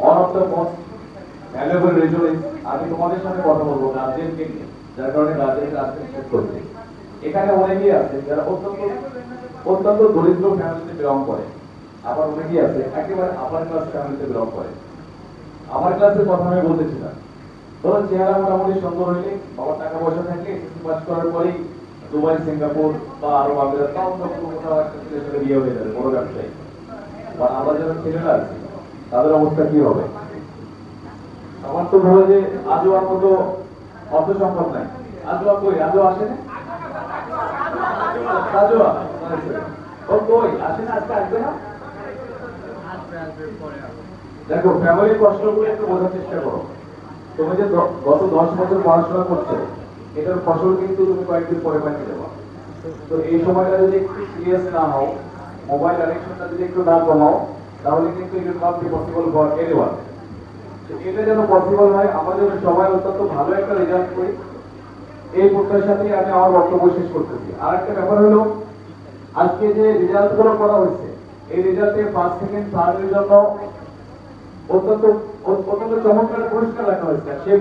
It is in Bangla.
one of the most valuable resource আমি তোমাদের সাথে কথা বলবো গার্জিয়ানকে নিয়ে, যার কারণে গার্জিয়ানকে আজকে শেষ করছি। এখানে অনেকেই আছে যারা অত্যন্ত দরিদ্র ফ্যামিলিতে বিলং করে, আবার অনেকেই আছে একেবারে আপার ক্লাস ফ্যামিলিতে বিলং করে। আমার ক্লাসের কথা আমি বলতেছিলাম, ধরো চেহারা মোটামুটি সুন্দর হইলে, বাবার টাকা পয়সা থাকলে এসএসসি পাস করার পরেই দুবাই, সিঙ্গাপুর বা আরো আমেরিকা তাও কোথাও একটা ছেলের সাথে বিয়ে হয়ে যাবে, বড় ব্যবসায়ী। বা আমরা যারা ছেলেরা আছি তাদের অবস্থা কি হবে? আমার তো ধরো যে আজও আর মতো অর্থ সম্পদ নাই। আজও কই? আজও আসে না? আজও ও কই আসে না? আজকে আসবে না? দেখো, ফ্যামিলির কষ্টগুলো একটু বোঝার চেষ্টা করো। তুমি যে গত 10 বছর পড়াশোনা করছো, এটার ফসল কিন্তু তুমি কয়েকদিন পরে পাইতে যাবা। তো এই সময়টা যদি একটু সিরিয়াস না হও, মোবাইল অ্যাডিকশনটা যদি একটু না কমাও, তাহলে কিন্তু it will not be possible for anyone. এটা যেন পসিবল হয়, আমাদের সবাই অত্যন্ত ভালো একটা রেজাল্ট করি, এই প্রত্যাশাতে আমি আমার বক্তব্য শেষ করতেছি। আর একটা ব্যাপার হলো, আজকে যে রেজাল্ট গুলো করা হয়েছে, এই রেজাল্টে ফার্স্ট, সেকেন্ড, থার্ড এর জন্য অত্যন্ত চমৎকার পুরস্কার রাখা হয়েছে। সেই